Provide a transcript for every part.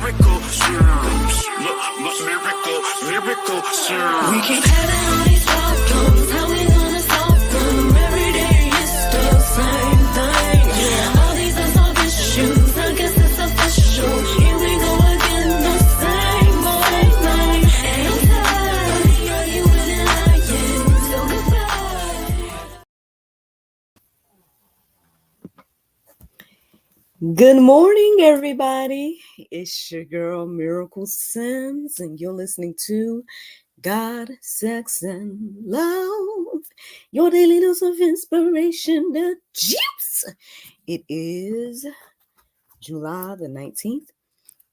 miracle serums. Miracle serums. We keep having all these problems. How we gonna solve them? Every day it's the same thing. Yeah, all these unsolved issues. I guess it's official. Here we go again, the same old thing. And I'm tired of arguing and lying. So goodbye. Good morning, everybody. It's your girl, Miracle Sims, and you're listening to God, Sex, and Love, your daily dose of inspiration, the juice. It is July the 19th,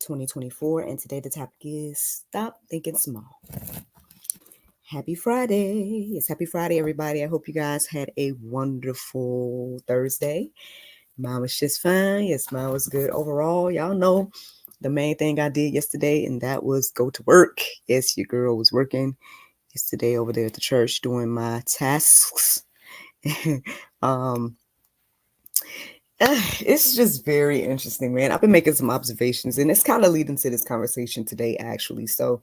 2024, and today the topic is Stop Thinking Small. Happy Friday. It's Happy Friday, everybody. I hope you guys had a wonderful Thursday. Mine was just fine. Yes, mine was good overall. Y'all know the main thing I did yesterday, and that was go to work. Yes, your girl was working yesterday over there at the church doing my tasks. It's just very interesting, man. I've been making some observations, and it's kind of leading to this conversation today, actually. So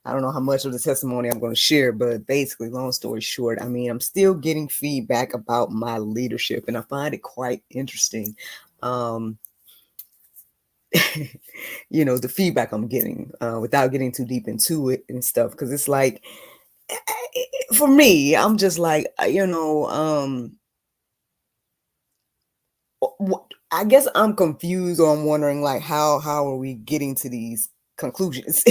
I don't know how much of the testimony I'm going to share, but basically, long story short, I mean, I'm still getting feedback about my leadership, and I find it quite interesting. The feedback I'm getting without getting too deep into it and stuff, because it's like, for me, I'm just like, I guess I'm confused, or I'm wondering, like, how are we getting to these conclusions?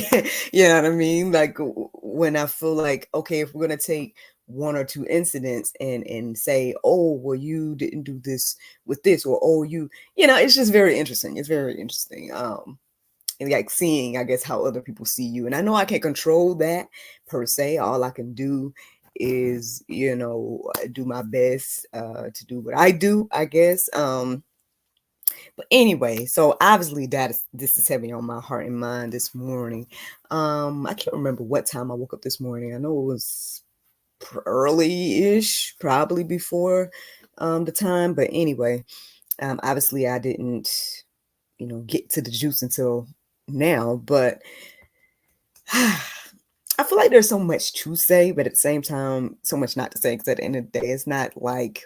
You know what I mean? Like, when I feel like, okay, if we're gonna take one or two incidents and say, oh, well, you didn't do this with this, or oh, it's just very interesting. It's very interesting. And like seeing, I guess, how other people see you. And I know I can't control that per se. All I can do is, do my best to do what I do, I guess. But anyway, so obviously this is heavy on my heart and mind this morning. I can't remember what time I woke up this morning. I know it was early-ish, probably before the time. But anyway, obviously I didn't, get to the juice until now. But I feel like there's so much to say, but at the same time, so much not to say. Because at the end of the day, it's not like,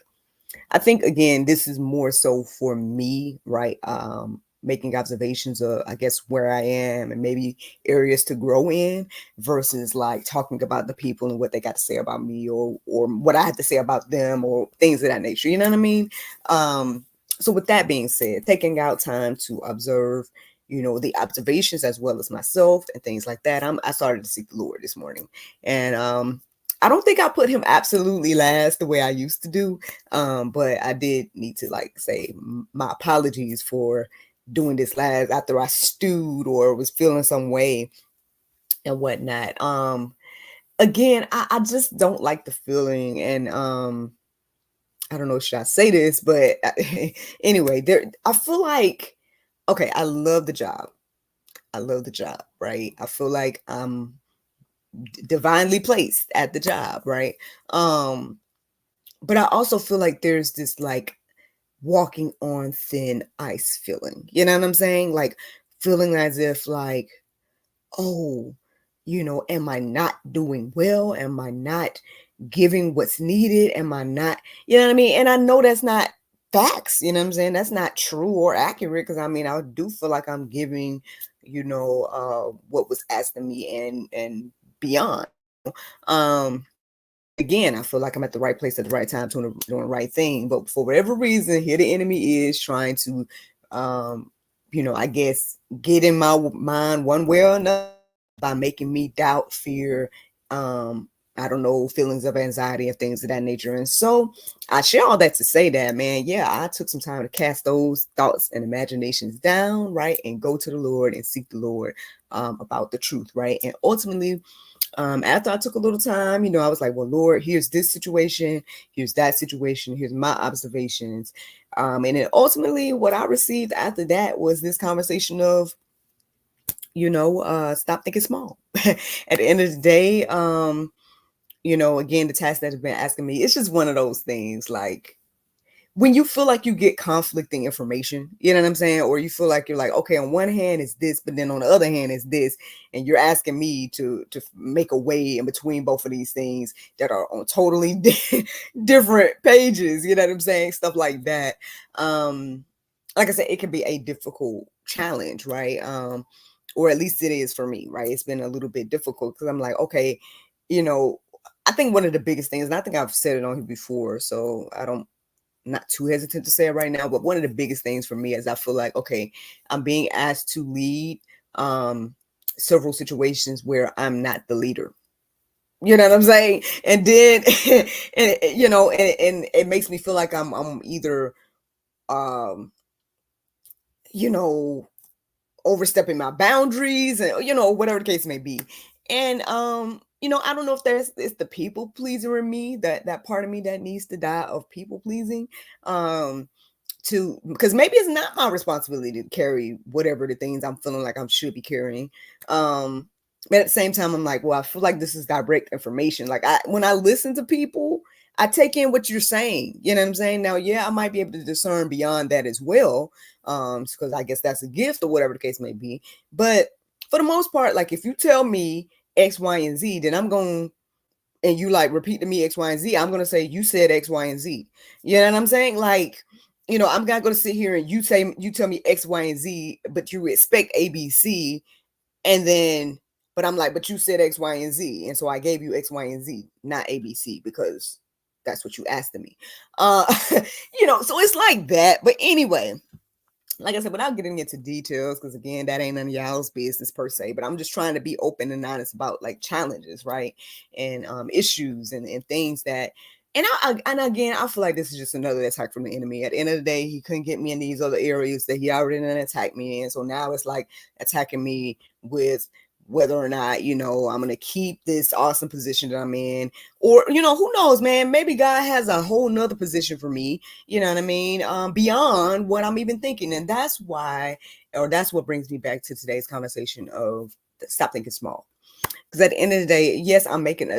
I think, again, this is more so for me, right? Making observations of, I guess, where I am and maybe areas to grow in versus like talking about the people and what they got to say about me or what I had to say about them or things of that nature. You know what I mean? So with that being said, taking out time to observe, the observations as well as myself and things like that. I started to seek the Lord this morning, and I don't think I put him absolutely last the way I used to do. But I did need to say my apologies for doing this last after I stewed or was feeling some way and whatnot. Again, I just don't like the feeling, and I don't know, should I say this, but anyway, I feel like, okay, I love the job. Right? I feel like I'm divinely placed at the job, right? But I also feel like there's this like walking on thin ice feeling. You know what I'm saying? Like feeling as if like, oh, am I not doing well? Am I not giving what's needed? Am I not, you know what I mean? And I know that's not facts, you know what I'm saying? That's not true or accurate, because I mean, I do feel like I'm giving, what was asked of me and beyond. Again, I feel like I'm at the right place at the right time doing the right thing, but for whatever reason, here the enemy is trying to I guess get in my mind one way or another by making me doubt, fear, I don't know, feelings of anxiety and things of that nature. And so I share all that to say that, man, yeah, I took some time to cast those thoughts and imaginations down, right, and go to the Lord and seek the Lord about the truth, right? And ultimately, after I took a little time, I was like, well, Lord, here's this situation, here's that situation, here's my observations. And then ultimately what I received after that was this conversation of, stop thinking small. At the end of the day, again, the task that has been asking me, it's just one of those things like, when you feel like you get conflicting information, you know what I'm saying? Or you feel like you're like, okay, on one hand is this, but then on the other hand is this, and you're asking me to make a way in between both of these things that are on totally different pages, you know what I'm saying? Stuff like that. Like I said, it can be a difficult challenge, right? Or at least it is for me, right? It's been a little bit difficult because I'm like, okay, you know, I think one of the biggest things, and I think I've said it on here before, so I'm not too hesitant to say it right now, but one of the biggest things for me is I feel like, okay, I'm being asked to lead several situations where I'm not the leader. You know what I'm saying? And then, and you know, and it makes me feel like I'm either, um, you know, overstepping my boundaries, and you know, whatever the case may be. And you know, I don't know if it's the people pleaser in me, that part of me that needs to die of people pleasing. To Because maybe it's not my responsibility to carry whatever the things I'm feeling like I should be carrying. But at the same time, I'm like, well, I feel like this is direct information. Like when I listen to people, I take in what you're saying. You know what I'm saying? Now, yeah, I might be able to discern beyond that as well. Because I guess that's a gift or whatever the case may be. But for the most part, like if you tell me X, Y, and Z, then I'm going, and you like repeat to me X, Y, and Z, I'm gonna say you said X, Y, and Z. You know what I'm saying? Like, you know, I'm not gonna sit here and you tell me X, Y, and Z, but you expect A, B, C, and then, but I'm like, but you said X, Y, and Z, and so I gave you X, Y, and Z, not A, B, C, because that's what you asked of me. Uh, you know, so it's like that. But anyway, like I said, without getting into details, because again, that ain't none of y'all's business per se, but I'm just trying to be open and honest about like challenges, right? And issues and things that, and again, I feel like this is just another attack from the enemy. At the end of the day, he couldn't get me in these other areas that he already done attacked me in. So now it's like attacking me with whether or not, you know, I'm gonna keep this awesome position that I'm in, or you know, who knows, man, maybe God has a whole nother position for me, you know what I mean, beyond what I'm even thinking. And that's why, or that's what brings me back to today's conversation of stop thinking small. Because at the end of the day, yes, I'm making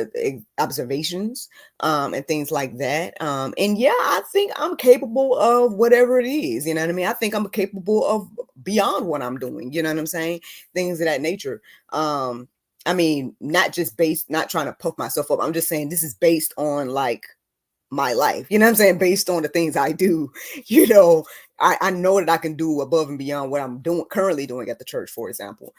observations and things like that. And yeah, I think I'm capable of whatever it is. You know what I mean? I think I'm capable of beyond what I'm doing. You know what I'm saying? Things of that nature. I mean, not trying to puff myself up. I'm just saying this is based on like my life. You know what I'm saying? Based on the things I do, you know, I know that I can do above and beyond what I'm currently doing at the church, for example.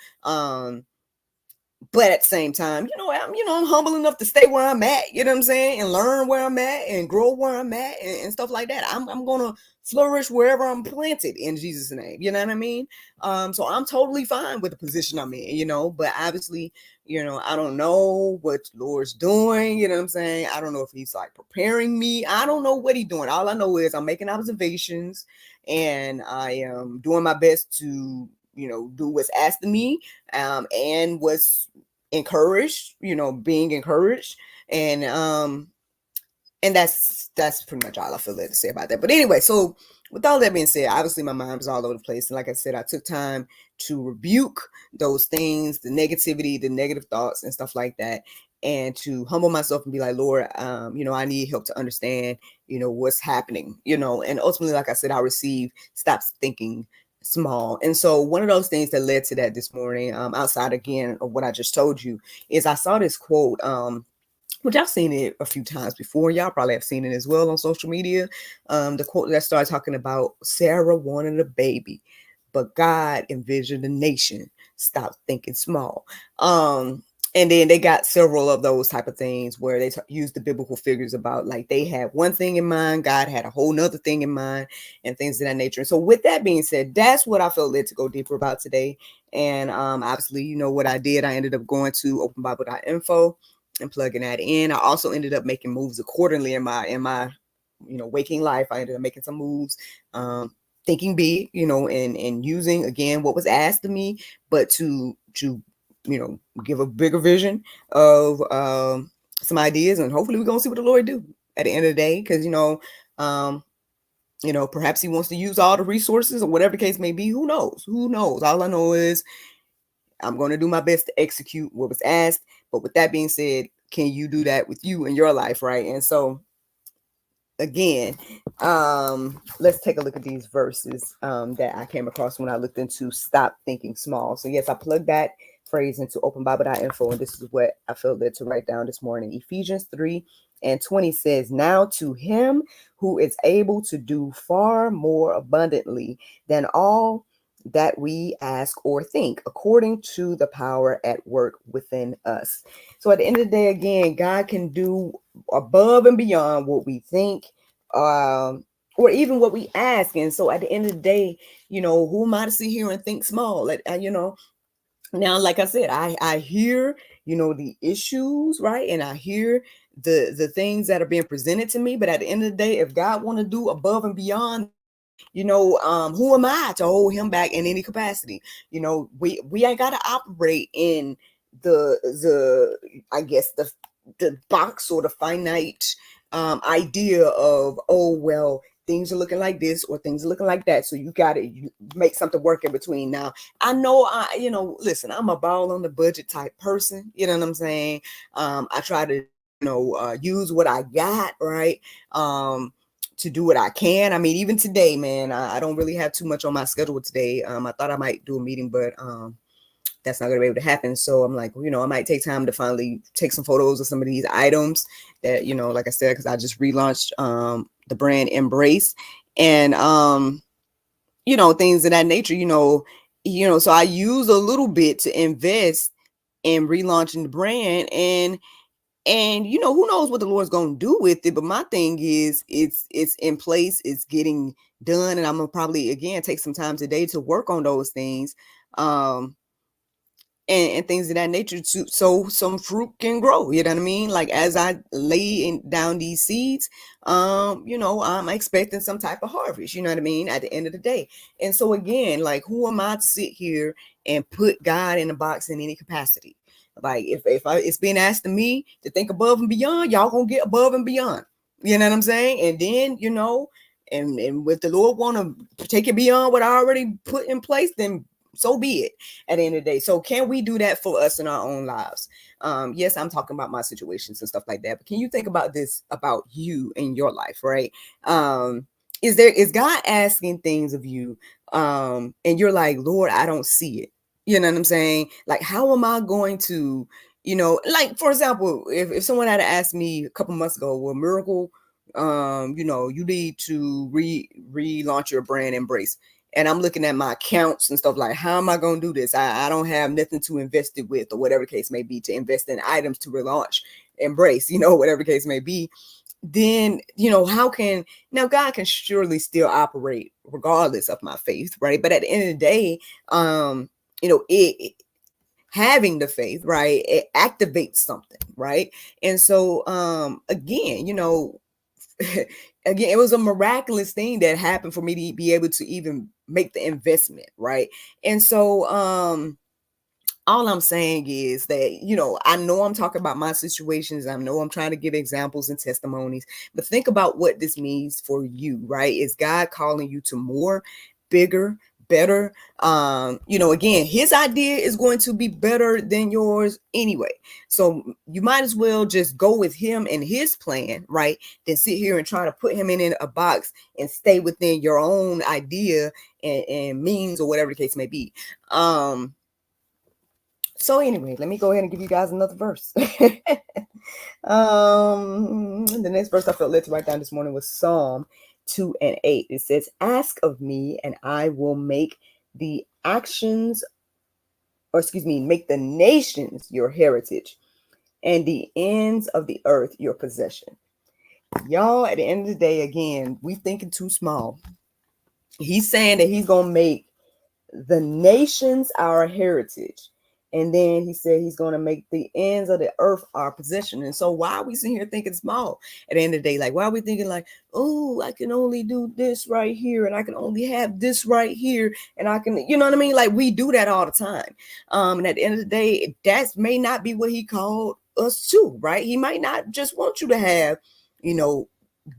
But at the same time, I'm humble enough to stay where I'm at, you know what I'm saying, and learn where I'm at and grow where I'm at and stuff like that. I'm gonna flourish wherever I'm planted in Jesus' name, you know what I mean? So I'm totally fine with the position I'm in, you know, but obviously, you know, I don't know what the Lord's doing, you know what I'm saying? I don't know if he's like preparing me. I don't know what he's doing. All I know is I'm making observations and I am doing my best to, you know, do what's asked of me, and what's encouraged, you know, being encouraged. And that's pretty much all I feel led to say about that. But anyway, so with all that being said, obviously my mind was all over the place. And like I said, I took time to rebuke those things, the negativity, the negative thoughts and stuff like that, and to humble myself and be like, Lord, you know, I need help to understand, you know, what's happening, you know. And ultimately, like I said, I received stop thinking small. And so one of those things that led to that this morning, outside again of what I just told you, is I saw this quote, which I've seen it a few times before. Y'all probably have seen it as well on social media. The quote that started talking about Sarah wanted a baby, but God envisioned a nation. Stop thinking small. And then they got several of those type of things where they use the biblical figures about like they had one thing in mind, God had a whole nother thing in mind, and things of that nature. And so with that being said, that's what I felt led to go deeper about today. And obviously, you know what I did. I ended up going to OpenBible.info and plugging that in. I also ended up making moves accordingly in my you know, waking life. I ended up making some moves, thinking big, you know, and using again what was asked of me, but to you know, give a bigger vision of some ideas, and hopefully we're gonna see what the Lord do at the end of the day. Because you know, perhaps he wants to use all the resources or whatever the case may be. Who knows? Who knows? All I know is I'm going to do my best to execute what was asked. But with that being said, can you do that with you in your life, right? And so again, let's take a look at these verses that I came across when I looked into stop thinking small. So yes, I plugged that phrase into OpenBible.info, and this is what I felt led to write down this morning. Ephesians 3:20 says, "Now to him who is able to do far more abundantly than all that we ask or think, according to the power at work within us." So at the end of the day, again, God can do above and beyond what we think, or even what we ask. And so at the end of the day, who am I to sit here and think small? Now, like I said, I hear, the issues, right? And I hear the things that are being presented to me. But at the end of the day, if God want to do above and beyond, who am I to hold him back in any capacity? We ain't got to operate in the I guess the box or the finite idea of, oh well, things are looking like this or things are looking like that, so you got to make something work in between. Now I know, listen, I'm a ball on the budget type person, you know what I'm saying. I try to use what I got, right, to do what I can. I mean, even today, man, I don't really have too much on my schedule today. I thought I might do a meeting, but that's not going to be able to happen. So I'm like, I might take time to finally take some photos of some of these items that, like I said, because I just relaunched the brand Embrace, and things of that nature. So I use a little bit to invest in relaunching the brand, and who knows what the Lord's gonna do with it. But my thing is, it's in place, it's getting done, and I'm gonna probably again take some time today to work on those things. And things of that nature, so some fruit can grow, you know what I mean? Like as I lay down these seeds, I'm expecting some type of harvest, you know what I mean, at the end of the day. And so again, like, who am I to sit here and put God in a box in any capacity? Like if it's being asked of me to think above and beyond, y'all gonna get above and beyond, you know what I'm saying? And then and if the Lord want to take it beyond what I already put in place, then so be it at the end of the day. So can we do that for us in our own lives? Yes, I'm talking about my situations and stuff like that, but can you think about this about you in your life, right? Is God asking things of you, and you're like, Lord, I don't see it, you know what I'm saying? Like, how am I going to, like, for example, if someone had asked me a couple months ago, well, Miracle, you need to relaunch your brand Embrace. And I'm looking at my accounts and stuff, like, how am I going to do this? I don't have nothing to invest it with, or whatever the case may be, to invest in items to relaunch Embrace, whatever the case may be. Then, now God can surely still operate regardless of my faith, right? But at the end of the day, it having the faith, right, it activates something, right? And so again, again, it was a miraculous thing that happened for me to be able to even make the investment, right? And so all I'm saying is that, I know I'm talking about my situations. I know I'm trying to give examples and testimonies, but think about what this means for you, right? Is God calling you to more, bigger, better? Again, his idea is going to be better than yours anyway. So you might as well just go with him and his plan, right? Than sit here and try to put him in a box and stay within your own idea and means, or whatever the case may be. So anyway, let me go ahead and give you guys another verse. The next verse I felt led to write down this morning was Psalm 2:8. It says, "Ask of me, and I will make the make the nations your heritage, and the ends of the earth your possession." Y'all, at the end of the day, again, we thinking too small. He's saying that he's gonna make the nations our heritage. And then he said he's going to make the ends of the earth our possession. And so why are we sitting here thinking small at the end of the day? Like, why are we thinking like, oh, I can only do this right here, and I can only have this right here, and I can, you know what I mean? Like, we do that all the time. And at the end of the day, that may not be what he called us to, right? He might not just want you to have,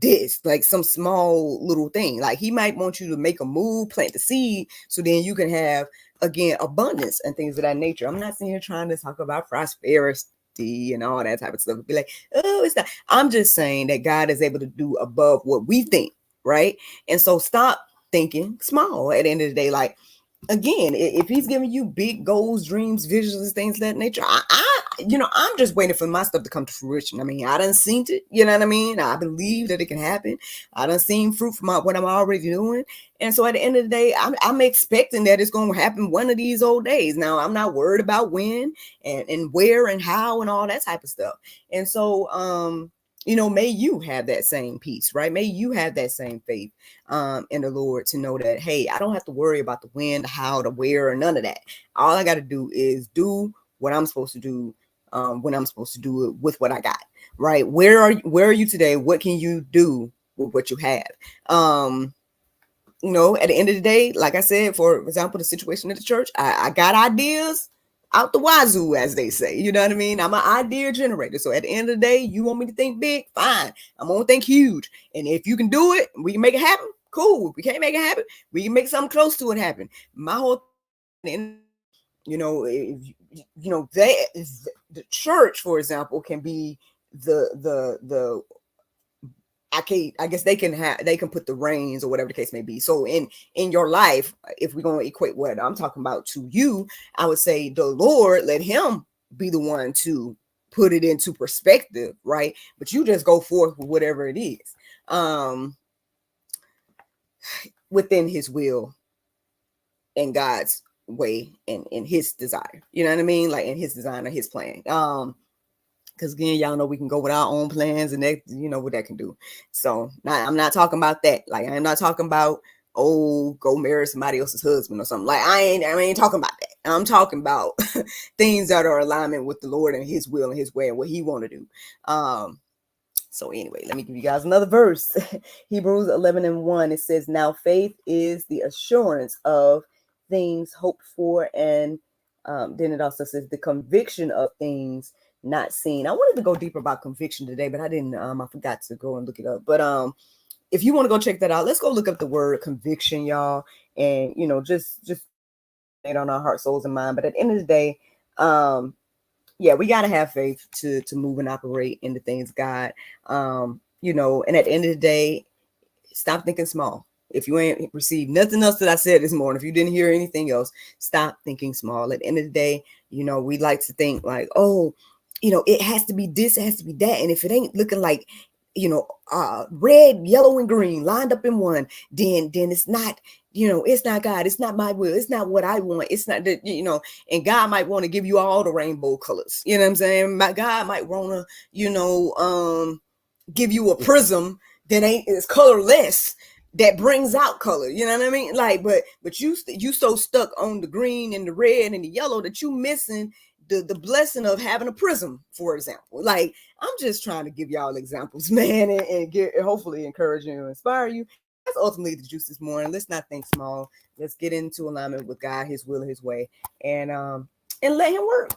this, like some small little thing. Like, he might want you to make a move, plant the seed, so then you can have, again, abundance and things of that nature. I'm not sitting here trying to talk about prosperity 50 and all that type of stuff. Be like, oh, it's not. I'm just saying that God is able to do above what we think, right? And so stop thinking small at the end of the day. Like, again, if he's giving you big goals, dreams, visions, things of that nature, I'm just waiting for my stuff to come to fruition. I mean, I done seen it, you know what I mean? I believe that it can happen. I done seen fruit from what I'm already doing. And so at the end of the day, I'm expecting that it's going to happen one of these old days. Now, I'm not worried about when and where and how and all that type of stuff. And so, may you have that same peace, right? May you have that same faith in the Lord to know that, hey, I don't have to worry about the when, the how, the where, or none of that. All I got to do is do what I'm supposed to do when I'm supposed to do it with what I got, right? Where are you today? What can you do with what you have? At the end of the day, like I said, for example, the situation at the church, I got ideas out the wazoo, as they say. You know what I mean? I'm an idea generator. So at the end of the day, you want me to think big? Fine. I'm going to think huge. And if you can do it, we can make it happen. Cool. If we can't make it happen, we can make something close to it happen. My whole thing, the church, for example, can be the I guess they can put the reins or whatever the case may be. So in your life, if we're going to equate what I'm talking about to you, I would say the Lord, let him be the one to put it into perspective, right? But you just go forth with whatever it is within his will and God's way and in his desire. You know what I mean? Like in his design or his plan. Because again, y'all know we can go with our own plans and that, what that can do. So I'm not talking about that. Like, I'm not talking about, go marry somebody else's husband or something. Like, I ain't talking about that. I'm talking about things that are alignment with the Lord and his will and his way and what he want to do. So anyway, let me give you guys another verse. Hebrews 11:1. It says, now faith is the assurance of things hoped for. And then it also says the conviction of things not seen. I wanted to go deeper about conviction today, but I didn't. I forgot to go and look it up. But if you want to go check that out, let's go look up the word conviction, y'all, and just on our heart, souls, and mind. But at the end of the day, we gotta have faith to move and operate in the things of God. And at the end of the day, stop thinking small. If you ain't received nothing else that I said this morning, if you didn't hear anything else, stop thinking small. At the end of the day, we like to think like, it has to be this, it has to be that. And if it ain't looking like, red, yellow, and green lined up in one, then it's not, it's not God. It's not my will. It's not what I want. It's not that, and God might want to give you all the rainbow colors. You know what I'm saying? God might want to, give you a prism that is colorless, that brings out color. You know what I mean? Like, but you so stuck on the green and the red and the yellow that you missing the blessing of having a prism, for example. Like, I'm just trying to give y'all examples, man, and hopefully encourage you and inspire you. That's ultimately the juice this morning. Let's not think small. Let's get into alignment with God, his will, his way, and let him work.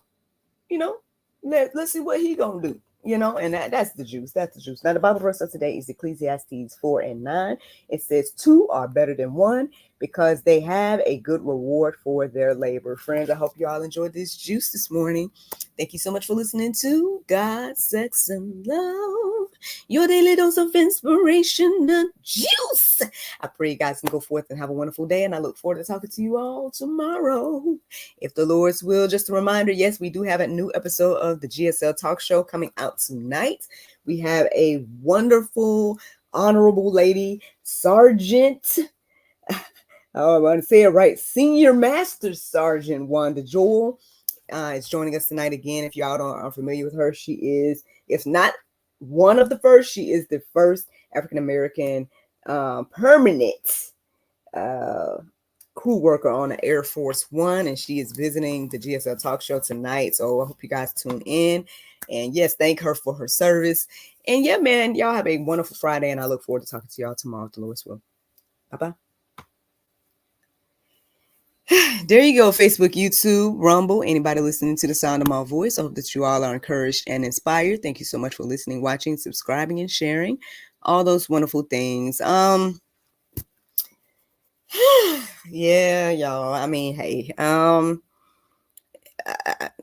Let's see what he gonna do. And that's the juice. That's the juice. Now, the Bible verse of today is Ecclesiastes 4:9. It says, two are better than one because they have a good reward for their labor. Friends, I hope you all enjoyed this juice this morning. Thank you so much for listening to God, Sex, and Love, your daily dose of inspiration and juice. I pray you guys can go forth and have a wonderful day, and I look forward to talking to you all tomorrow, if the Lord's will. Just a reminder, yes, we do have a new episode of the GSL Talk Show coming out tonight. We have a wonderful, honorable lady, Sergeant, I want to say it right, Senior Master Sergeant Wanda Joel is joining us tonight again. If y'all aren't familiar with her, she is, if not one of the first, she is the first African-American permanent crew worker on the Air Force One, and she is visiting the GSL Talk Show tonight. So I hope you guys tune in. And yes, thank her for her service. And yeah, man, y'all have a wonderful Friday, and I look forward to talking to y'all tomorrow if the Lord's will. Bye-bye. There you go, Facebook, YouTube, Rumble, anybody listening to the sound of my voice. I hope that you all are encouraged and inspired. Thank you so much for listening, watching, subscribing, and sharing all those wonderful things. Yeah, y'all. I mean, hey,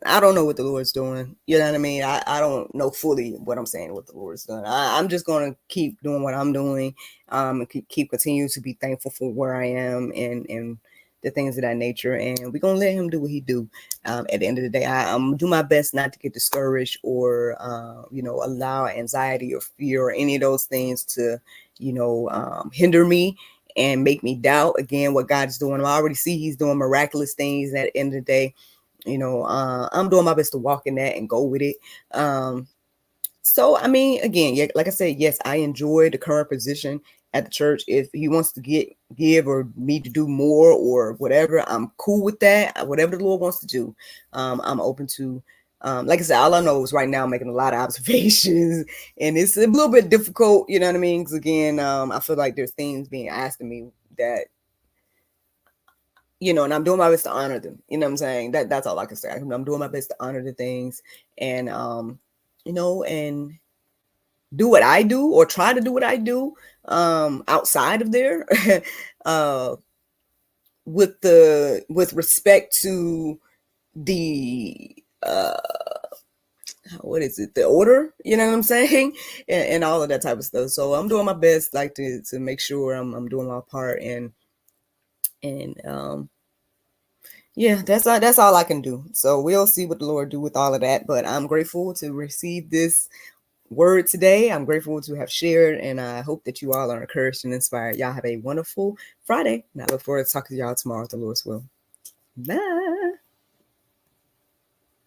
I don't know what the Lord's doing. You know what I mean? I don't know fully what I'm saying, what the Lord's doing. I'm just going to keep doing what I'm doing, and keep continuing to be thankful for where I am and the things of that nature. And we're going to let him do what he do. At the end of the day, I'm going to do my best not to get discouraged or, allow anxiety or fear or any of those things to, hinder me and make me doubt again what God's doing. I already see he's doing miraculous things. At the end of the day, I'm doing my best to walk in that and go with it. So I mean, again, yeah, like I said, yes, I enjoy the current position at the church. If he wants to give or me to do more or whatever, I'm cool with that. Whatever the Lord wants to do, I'm open to. Like I said, all I know is right now I'm making a lot of observations, and it's a little bit difficult. You know what I mean? Because again, I feel like there's things being asked of me that, and I'm doing my best to honor them. You know what I'm saying? That's all I can say. I'm doing my best to honor the things and, and do what I do or try to do what I do, outside of there, with respect to the, what is it? The order, you know what I'm saying? And all of that type of stuff. So I'm doing my best, like to make sure I'm doing my part and, yeah, that's all I can do. So we'll see what the Lord do with all of that. But I'm grateful to receive this word today. I'm grateful to have shared, and I hope that you all are encouraged and inspired. Y'all have a wonderful Friday, and I look forward to talking to y'all tomorrow, if the Lord's will. Bye.